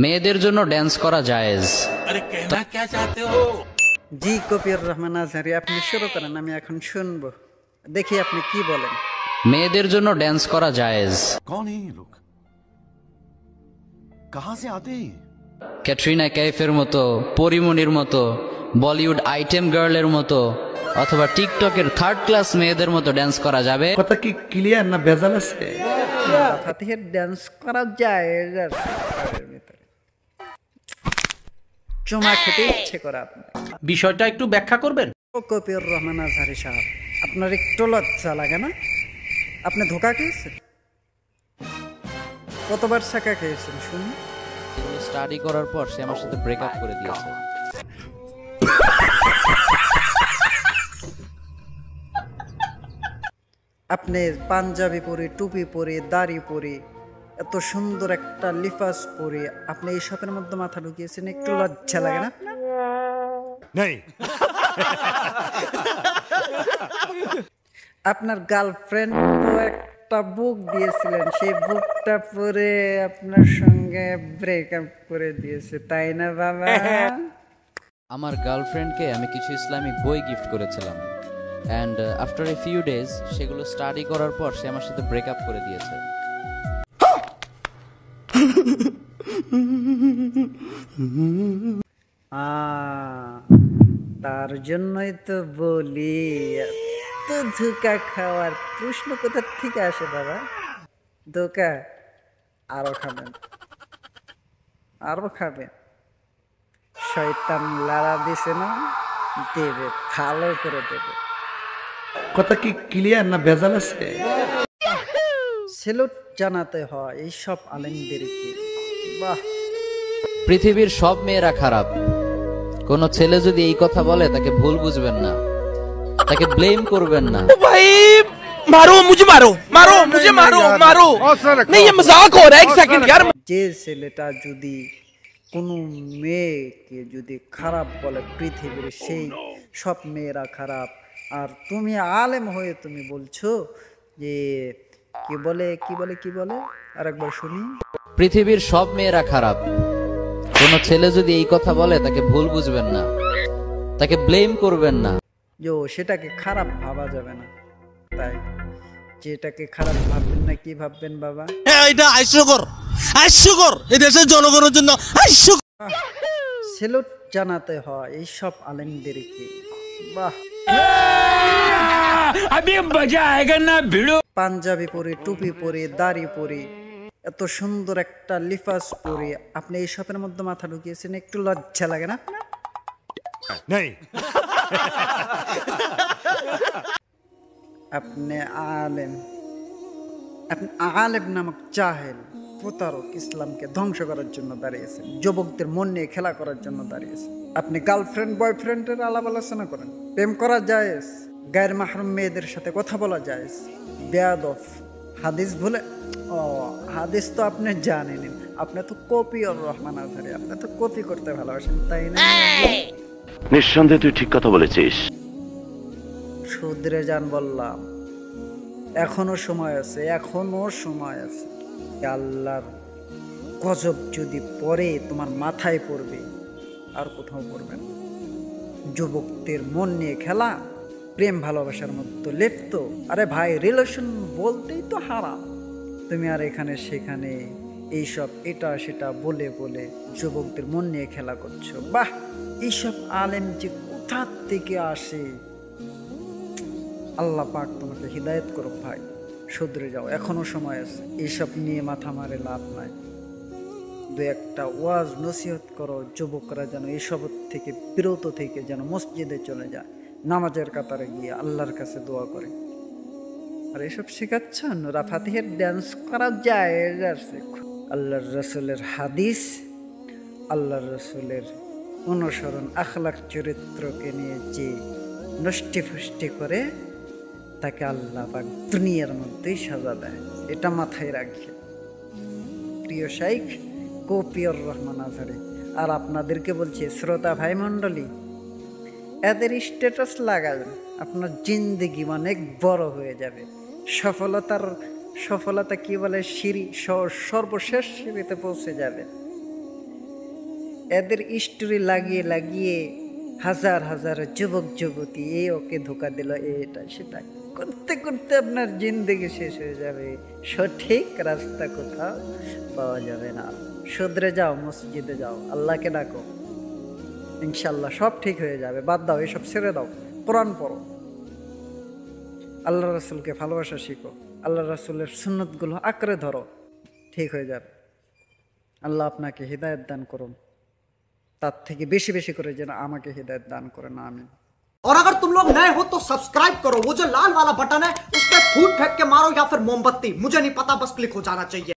মেয়েদের জন্য ড্যান্স করা জায়েজ। আরে कहना क्या चाहते हो? জি কপির রহমান আজহারি, আপনি শুরু করেন, আমি এখন শুনবো, দেখি আপনি কি বলেন। মেয়েদের জন্য ড্যান্স করা জায়েজ। कौन है ये लोग? कहां से आते हैं? ক্যাটরিনা কাইফের মতো, পরিমণির মতো, বলিউড আইটেম গার্লের মতো অথবা টিকটকের থার্ড ক্লাস মেয়েদের মতো ড্যান্স করা যাবে। কথা কি ক্লিয়ার না ভেজাল আছে? ফাতিহের ড্যান্স করা যায় চুমা খেতে ইচ্ছে করে আপনার। বিষয়টা একটু ব্যাখ্যা করবেন? ও কপির রহমান আজহারি সাহেব, আপনার একটু লজ্জা লাগে না? আপনি ধোকা খেয়েছেন, কতবার ছাকা খেয়েছেন শুনুন। এগুলো স্টাডি করার পর সে আমার সাথে ব্রেকআপ করে দিয়েছে। আপনি পাঞ্জাবি পরে, টুপি পরে, দাড়ি পরে, এত সুন্দর একটা লিফাস পরে আপনি এই শপের মধ্যে মাথা ঢুকিয়েছেন, একটু লজ্জা লাগে না? नहीं আপনার গার্লফ্রেন্ড তো একটা বুক দিয়েছিলেন, সেই বুকটা পরে আপনার সঙ্গে ব্রেকআপ করে দিয়েছে, তাই না বাবা? আমার গার্লফ্রেন্ডকে আমি কিছু ইসলামিক বই গিফট করেছিলাম, and after a few days সেগুলো স্টাডি করার পর সে আমার সাথে ব্রেকআপ করে দিয়েছে। তার জন্যই তো বলি, এত ধোকা খাওয়ার প্রশ্ন কোথা থেকে আসে বাবা? ধোকা আরো খাবেন, আরো খাবেন, শয়তান লাড়া দিছে না, দেবে, ভালো করে দেবে। কথা কি ক্লিয়ার না ভেজাল আছে? সেলুট জানাতে হয় এইসব আলেমদেরকে। বাহ, পৃথিবীর সব মেয়েরা খারাপ। কোন ছেলে যদি এই কথা বলে তাকে ভুল বুঝবেন না, তাকে ব্লেম করবেন না। भाई मारो मुझे, मारो मारो मुझे, मारो मारो नहीं, ये मजाक हो रहा है। एक सेकंड यार। যে ছেলেটা যদি কোনো মেয়েকে যদি খারাপ বলে পৃথিবীর, সেই সব মেয়েরা খারাপ। আর তুমি আলেম হয়ে তুমি বলছো যে কি বলে কি বলে কি বলে, আরেকবার শুনি। পৃথিবীর সব মেয়েরা খারাপ। কোন ছেলে যদি এই কথা বলে তাকে ভুল বুঝবেন না, তাকে ব্লেম করবেন না। যে সেটাকে খারাপ ভাবা যাবে না, তাই যেটাকে খারাপ ভাববেন না, কি ভাববেন বাবা? এটা হাস্যকর, হাস্যকর এই দেশের জনগণের জন্য হাস্যকর। সেলুট জানাতে হয় এইসব আলেমদেরকে। বাহ, পাঞ্জাবি পরে, টুপি পরে, দাড়ি পরে, এত সুন্দর একটা লিফাস পরে আপনি এই শপের মধ্যে মাথা ঢুকিয়েছেন, একটু লজ্জা লাগে না? नहीं আপনি আলেম, আপনি আলেম নামক জাহেল প্রতারক, ইসলামকে ধ্বংস করার জন্য দাঁড়িয়েছেন, যুবকদের মন নিয়ে খেলা করার জন্য দাঁড়িয়েছেন। আপনি গার্লফ্রেন্ড বয়ফ্রেন্ডের আলাপ আলোচনা করেন, প্রেম করা জায়েজ, গায়ের মাহরুম মেয়েদের সাথে কথা বলা জায়েজ। বেয়াদব, হাদিস ভুলে, ও হাদিস তো আপনি জানেন, আপনি তো কপি আর রহমান আজহারি, আপনি তো কপি করতে ভালোবাসেন, তাই না? নিঃসন্দেহে তুই ঠিক কথা বলেছিস। শুধরে যান বললাম, এখনো সময় আছে, এখনো সময় আছে। আল্লাহর গজব যদি পড়ে তোমার মাথায় পড়বে, আর কোথাও পড়বে না। যুবকদের মন নিয়ে খেলা, প্রেম ভালোবাসার মধ্যে লিপ্ত। আরে ভাই, রিলেশন বলতেই তো হারাম, তুমি আর এখানে সেখানে এইসব এটা সেটা বলে বলে যুবকদের মন নিয়ে খেলা করছো। বাহ, এইসব আলেম যে কোথা থেকে আসে, আল্লাহ পাক তোমাকে হিদায়ত করো ভাই, শুধরে যাও, এখনো সময় আছে। এইসব নিয়ে মাথা মারে লাভ নাই। দু একটা ওয়াজ নসিহত করো, যুবকরা যেন এইসব থেকে বিরত থেকে যেন মসজিদে চলে যায়, নামাজের কাতারে গিয়ে আল্লাহর কাছে দোয়া করে। আর এসব শেখাচ্ছেন ওরা ফাতিহের ড্যান্স করা যায়। আল্লাহর রসুলের হাদিস, আল্লাহর রসুলের অনুসরণ, আখলাক চরিত্রকে নিয়ে যে নষ্টি ফুষ্টি করে তাকে আল্লাহ পাক দুনিয়ার মধ্যেই সাজা দেয়, এটা মাথায় রাখি। প্রিয় শাইখ কপির রহমান আজহারি আর আপনাদেরকে বলছি, শ্রোতা ভাই মণ্ডলী, এদের স্ট্যাটাস লাগাবেন, আপনার জিন্দেগি অনেক বড় হয়ে যাবে। সফলতা কি বলে, সিঁড়ি, সর্বশেষ সিঁড়িতে পৌঁছে যাবে। এদের স্টোরি লাগিয়ে লাগিয়ে হাজার হাজার যুবক যুবতী ওকে ধোকা দিল, এটা সেটা করতে করতে আপনার জিন্দেগি শেষ হয়ে যাবে। সঠিক রাস্তা কোথাও পাওয়া যাবে না। শুধরে যাও, মসজিদে যাও, আল্লাহকে ডাকো, ইনশাল্লাহ সব ঠিক হয়ে যাবে। বাদ দাও, এসব ছেড়ে দাও, কোরআন পড়ো, আল্লাহ রাসূলকে ভালোবাসা শিখো, আল্লাহ রাসূলের সুন্নতগুলো আঁকড়ে ধরো, ঠিক হয়ে যাবে। আল্লাহ আপনাকে হিদায়াত দান করুন, তার থেকে বেশি বেশি করে যেন আমাকে হিদায়াত দান করেন, আমিন। और अगर तुम लोग नए हो तो सब्सक्राइब करो, वो जो लाल वाला बटन है उस पर फूट फेंक के मारो या फिर मोमबत्ती, मुझे नहीं पता, बस क्लिक हो जाना चाहिए।